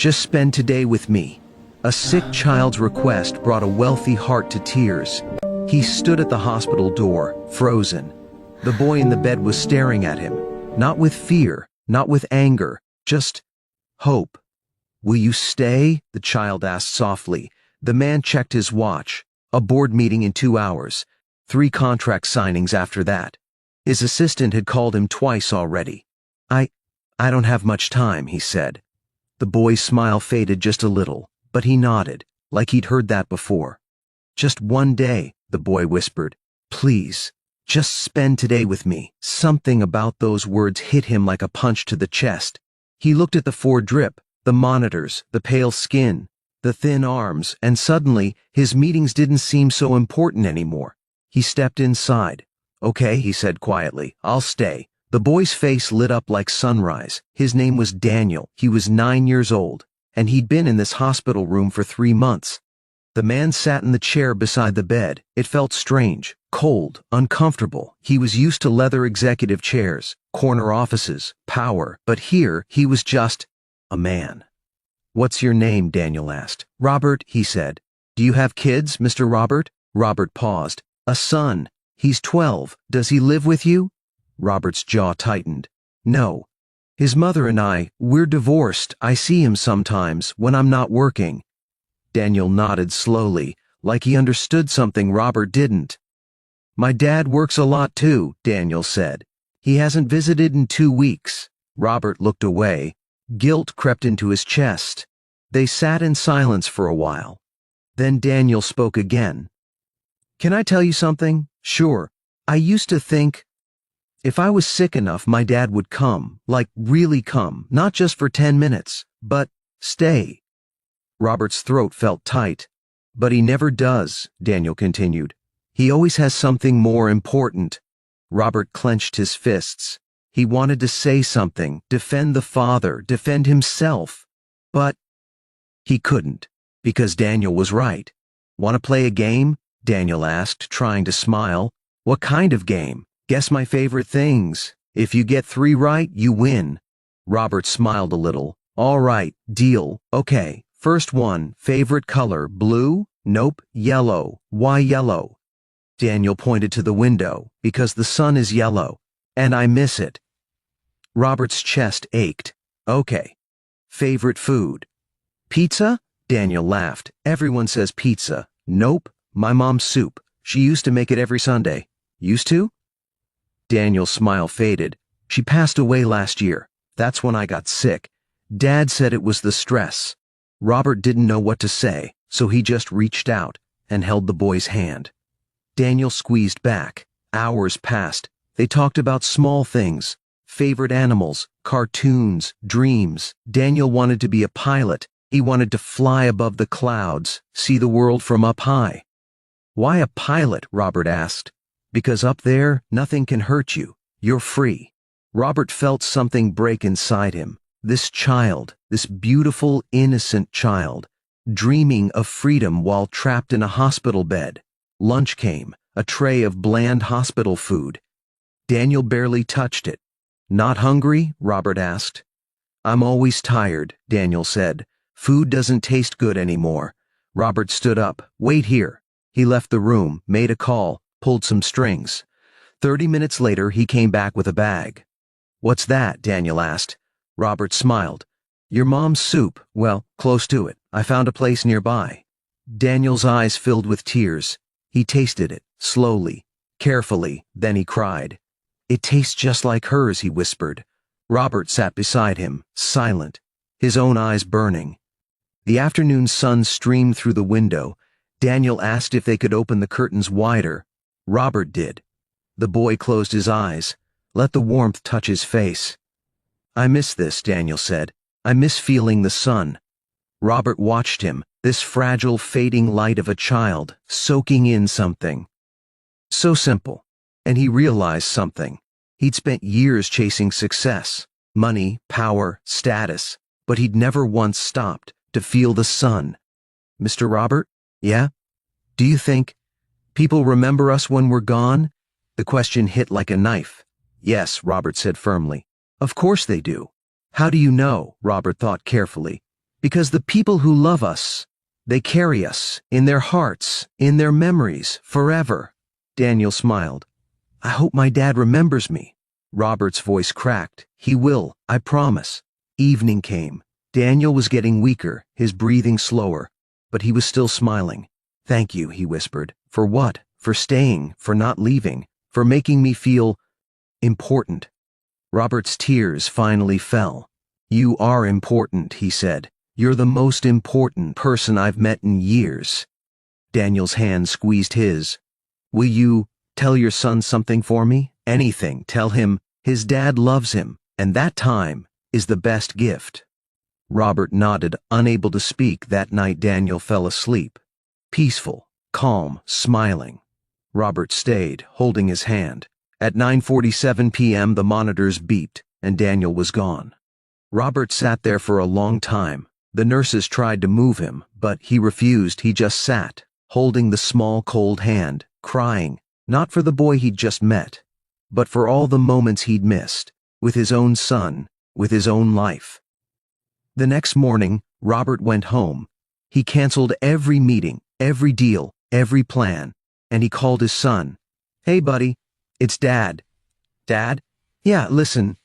Just spend today with me." A sick child's request brought a wealthy heart to tears. He stood at the hospital door, frozen. The boy in the bed was staring at him, not with fear, not with anger, just hope. "Will you stay?" the child asked softly. The man checked his watch. A board meeting in 2 hours. 3 contract signings after that. His assistant had called him twice already. I don't have much time," he said. The boy's smile faded just a little, but he nodded, like he'd heard that before. "Just one day," the boy whispered. "Please, just spend today with me." Something about those words hit him like a punch to the chest. He looked at the 4 drip, the monitors, the pale skin, the thin arms, and suddenly his meetings didn't seem so important anymore. He stepped inside. "Okay," he said quietly, "I'll stay." The boy's face lit up like sunrise. His name was Daniel. He was 9 years old, and he'd been in this hospital room for 3 months. The man sat in the chair beside the bed. It felt strange, cold, uncomfortable. He was used to leather executive chairs, corner offices, power, but here he was just a man. "What's your name?" Daniel asked. "Robert," he said. "Do you have kids, Mr. Robert?" Robert paused. "A son. He's 12. Does he live with you?" Robert's jaw tightened. "No. His mother and we're divorced. I see him sometimes, when I'm not working." Daniel nodded slowly, like he understood something Robert didn't. "My dad works a lot too," Daniel said. "He hasn't visited in 2 weeks." Robert looked away. Guilt crept into his chest. They sat in silence for a while. Then Daniel spoke again. "Can I tell you something?" "Sure. I used to think if I was sick enough, my dad would come, like really come, not just for 10 minutes, but stay." Robert's throat felt tight. "But he never does," Daniel continued. "He always has something more important." Robert clenched his fists. He wanted to say something, defend the father, defend himself. But he couldn't, because Daniel was right. "Want to play a game?" Daniel asked, trying to smile. "What kind of game?" "Guess my favorite things. If you get 3 right, you win." Robert smiled a little. "All right, deal. Okay, first one, favorite color, blue? Nope, yellow. Why yellow?" Daniel pointed to the window. "Because the sun is yellow, and I miss it." Robert's chest ached. "Okay. Favorite food?" "Pizza?" Daniel laughed. "Everyone says pizza." "Nope, my mom's soup. She used to make it every Sunday." "Used to?" Daniel's smile faded. "She passed away last year. That's when I got sick. Dad said it was the stress." Robert didn't know what to say, so he just reached out and held the boy's hand. Daniel squeezed back. Hours passed. They talked about small things, favorite animals, cartoons, dreams. Daniel wanted to be a pilot. He wanted to fly above the clouds, see the world from up high. "Why a pilot?" Robert asked. "Because up there, nothing can hurt you. You're free." Robert felt something break inside him. This child, this beautiful, innocent child, dreaming of freedom while trapped in a hospital bed. Lunch came, a tray of bland hospital food. Daniel barely touched it. "Not hungry?" Robert asked. "I'm always tired," Daniel said. "Food doesn't taste good anymore." Robert stood up. "Wait here." He left the room, made a call, pulled some strings. 30 minutes later, he came back with a bag. "What's that?" Daniel asked. Robert smiled. "Your mom's soup. Well, close to it. I found a place nearby." Daniel's eyes filled with tears. He tasted it, slowly, carefully, then he cried. "It tastes just like hers," he whispered. Robert sat beside him, silent, his own eyes burning. The afternoon sun streamed through the window. Daniel asked if they could open the curtains wider. Robert did. The boy closed his eyes, let the warmth touch his face. "I miss this," Daniel said. "I miss feeling the sun." Robert watched him, this fragile, fading light of a child, soaking in something. So simple. And he realized something. He'd spent years chasing success, money, power, status, but he'd never once stopped to feel the sun. "Mr. Robert?" "Yeah?" "Do you think people remember us when we're gone?" The question hit like a knife. "Yes," Robert said firmly. "Of course they do." "How do you know?" Robert thought carefully. Because the people who love us, they carry us in their hearts, in their memories, forever. Daniel smiled. I hope my dad remembers me. Robert's voice cracked. He will, I promise. Evening came. Daniel was getting weaker, his breathing slower, but he was still smiling. Thank you, he whispered. For what? For staying, for not leaving, for making me feel important. Robert's tears finally fell. You are important, he said. You're the most important person I've met in years. Daniel's hand squeezed his. Will you tell your son something for me? Anything. Tell him his dad loves him, and that time is the best gift. Robert nodded, unable to speak. That night Daniel fell asleep. Peaceful, calm, smiling. Robert stayed, holding his hand. At 9:47 p.m. the monitors beeped, and Daniel was gone. Robert sat there for a long time. The nurses tried to move him, but he refused. He just sat, holding the small cold hand, crying, not for the boy he'd just met, but for all the moments he'd missed, with his own son, with his own life. The next morning, Robert went home. He canceled every meeting, every deal, every plan, and he called his son. Hey, buddy, it's Dad. Dad? Yeah, listen,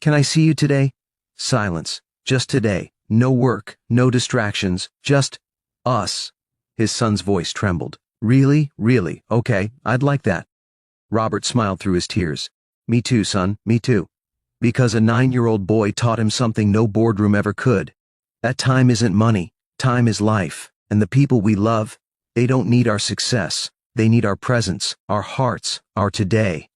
can I see you today? Silence, just today. No work, no distractions, just us. His son's voice trembled. Really? Really? Okay, I'd like that. Robert smiled through his tears. Me too, son, me too. Because a 9-year-old boy taught him something no boardroom ever could. That time isn't money, time is life, and the people we love, they don't need our success, they need our presence, our hearts, our today.